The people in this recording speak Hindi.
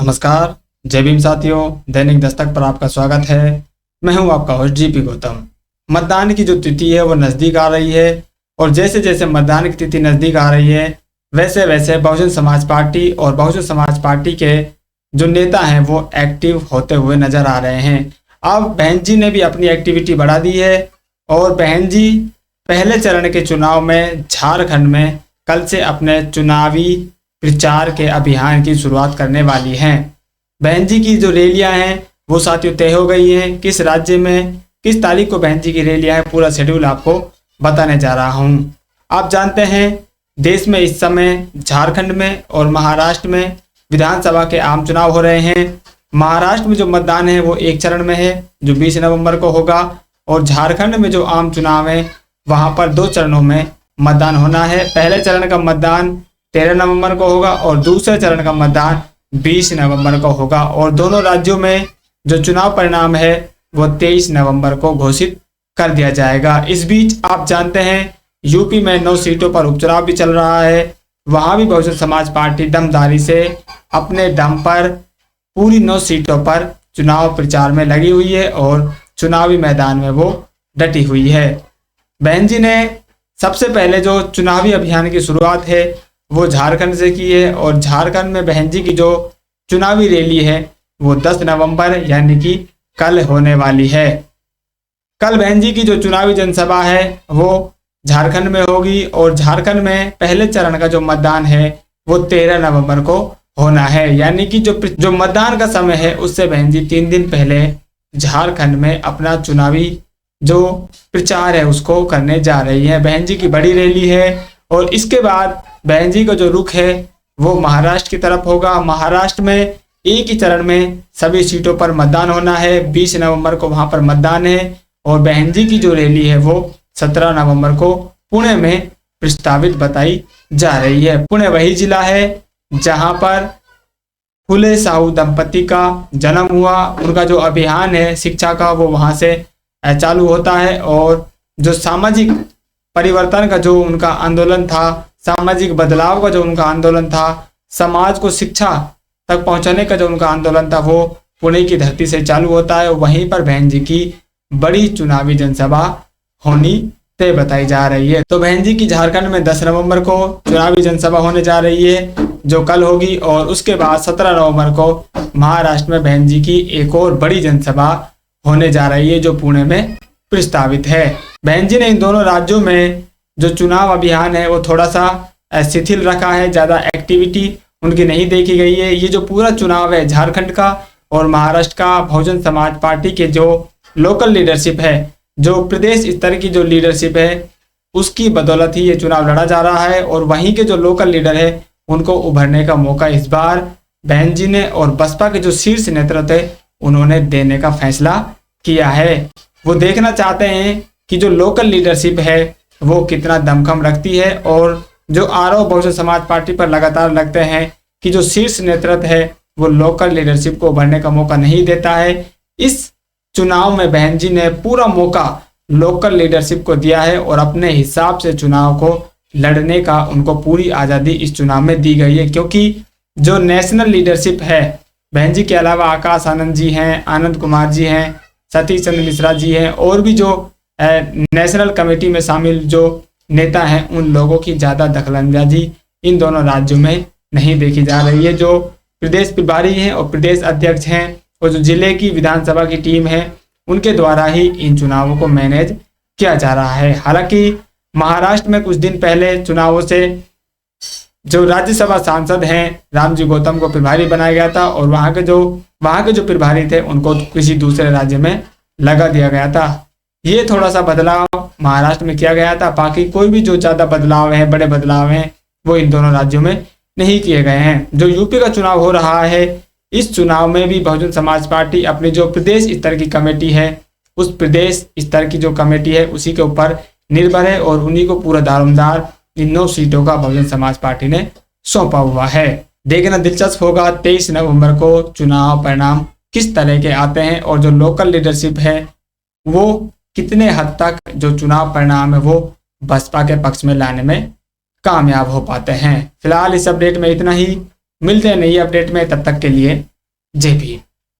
नमस्कार, जय भीम साथियों। दैनिक दस्तक पर आपका स्वागत है। मैं हूं आपका होस्ट जीपी गौतम। मतदान की जो तिथि है वो नज़दीक आ रही है और जैसे जैसे मतदान की तिथि नज़दीक आ रही है वैसे वैसे बहुजन समाज पार्टी और बहुजन समाज पार्टी के जो नेता हैं वो एक्टिव होते हुए नजर आ रहे हैं। अब बहन जी ने भी अपनी एक्टिविटी बढ़ा दी है और बहन जी पहले चरण के चुनाव में झारखंड में कल से अपने चुनावी प्रचार के अभियान की शुरुआत करने वाली हैं। बहन जी की जो रैलियां हैं वो साथियों तय हो गई हैं। किस राज्य में किस तारीख को बहन जी की रैलियां हैं, पूरा शेड्यूल आपको बताने जा रहा हूं। आप जानते हैं देश में इस समय झारखंड में और महाराष्ट्र में विधानसभा के आम चुनाव हो रहे हैं। महाराष्ट्र में जो मतदान है वो एक चरण में है जो 20 नवंबर को होगा और झारखंड में जो आम चुनाव है वहां पर 2 चरणों में मतदान होना है। पहले चरण का मतदान 13 नवंबर को होगा और दूसरे चरण का मतदान 20 नवंबर को होगा और दोनों राज्यों में जो चुनाव परिणाम है वो 23 नवंबर को घोषित कर दिया जाएगा। इस बीच आप जानते हैं यूपी में 9 सीटों पर उपचुनाव भी चल रहा है। वहां भी बहुजन समाज पार्टी दमदारी से अपने दम पर पूरी 9 सीटों पर चुनाव प्रचार में लगी हुई है और चुनावी मैदान में वो डटी हुई है। बहन जी ने सबसे पहले जो चुनावी अभियान की शुरुआत है वो झारखंड से की है और झारखंड में बहन जी की जो चुनावी रैली है वो 10 नवंबर यानी कि कल होने वाली है। कल बहन जी की जो चुनावी जनसभा है वो झारखंड में होगी और झारखंड में पहले चरण का जो मतदान है वो 13 नवंबर को होना है। यानी कि जो मतदान का समय है उससे बहन जी 3 दिन पहले झारखंड में अपना चुनावी जो प्रचार है उसको करने जा रही है। बहन जी की बड़ी रैली है और इसके बाद बहन जी का जो रुख है वो महाराष्ट्र की तरफ होगा। महाराष्ट्र में एक ही चरण में सभी सीटों पर मतदान होना है। 20 नवंबर को वहां पर मतदान है और बहन जी की जो रैली है वो 17 नवंबर को पुणे में प्रस्तावित बताई जा रही है। पुणे वही जिला है जहां पर फुले साहू दंपति का जन्म हुआ। उनका जो अभियान है शिक्षा का वो वहां से चालू होता है और जो सामाजिक परिवर्तन का जो उनका आंदोलन था, सामाजिक बदलाव का जो उनका आंदोलन था, समाज को शिक्षा तक पहुंचाने का जो उनका आंदोलन था वो पुणे की धरती से चालू होता है। वहीं पर बहन जी की बड़ी चुनावी जनसभा होनी तय बताई जा रही है। तो बहन जी की झारखंड में 10 नवंबर को चुनावी जनसभा होने जा रही है जो कल होगी और उसके बाद 17 नवंबर को महाराष्ट्र में बहन जी की एक और बड़ी जनसभा होने जा रही है जो पुणे में प्रस्तावित है। बहन जी ने इन दोनों राज्यों में जो चुनाव अभियान है वो थोड़ा सा शिथिल रखा है, ज़्यादा एक्टिविटी उनकी नहीं देखी गई है। ये जो पूरा चुनाव है झारखंड का और महाराष्ट्र का बहुजन समाज पार्टी के जो लोकल लीडरशिप है, जो प्रदेश स्तर की जो लीडरशिप है उसकी बदौलत ही ये चुनाव लड़ा जा रहा है और वहीं के जो लोकल लीडर है उनको उभरने का मौका इस बार बहन जी ने और बसपा के जो शीर्ष नेतृत्व है उन्होंने देने का फैसला किया है। वो देखना चाहते हैं कि जो लोकल लीडरशिप है वो कितना दमखम रखती है और जो आरोप बहुजन समाज पार्टी पर लगातार लगते हैं कि जो शीर्ष नेतृत्व है वो लोकल लीडरशिप को उभरने का मौका नहीं देता है। इस चुनाव में बहन जी ने पूरा मौका लोकल लीडरशिप को दिया है और अपने हिसाब से चुनाव को लड़ने का उनको पूरी आज़ादी इस चुनाव में दी गई है। क्योंकि जो नेशनल लीडरशिप है, बहन जी के अलावा आकाश आनंद जी हैं, आनंद कुमार जी हैं, सतीश चंद्र मिश्रा जी हैं और भी जो नेशनल कमेटी में शामिल जो नेता हैं उन लोगों की ज़्यादा दखलंदाजी इन दोनों राज्यों में नहीं देखी जा रही है। जो प्रदेश प्रभारी हैं और प्रदेश अध्यक्ष हैं और जो जिले की विधानसभा की टीम है उनके द्वारा ही इन चुनावों को मैनेज किया जा रहा है। हालांकि महाराष्ट्र में कुछ दिन पहले चुनावों से जो राज्यसभा सांसद हैं रामजी गौतम को प्रभारी बनाया गया था और वहाँ के जो प्रभारी थे उनको किसी दूसरे राज्य में लगा दिया गया था। ये थोड़ा सा बदलाव महाराष्ट्र में किया गया था। बाकी कोई भी जो ज़्यादा बदलाव है, बड़े बदलाव हैं वो इन दोनों राज्यों में नहीं किए गए हैं। जो यूपी का चुनाव हो रहा है इस चुनाव में भी बहुजन समाज पार्टी अपनी जो प्रदेश स्तर की कमेटी है उस प्रदेश स्तर की जो कमेटी है उसी के ऊपर निर्भर है और उन्हीं को पूरा दारोमदार इन 9 सीटों का बहुजन समाज पार्टी ने सौंपा हुआ है। देखना दिलचस्प होगा 23 नवंबर को चुनाव परिणाम किस तरह के आते हैं और जो लोकल लीडरशिप है वो कितने हद तक जो चुनाव परिणाम है वो बसपा के पक्ष में लाने में कामयाब हो पाते हैं। फिलहाल इस अपडेट में इतना ही, मिलते हैं नई अपडेट में, तब तक के लिए जय भीम।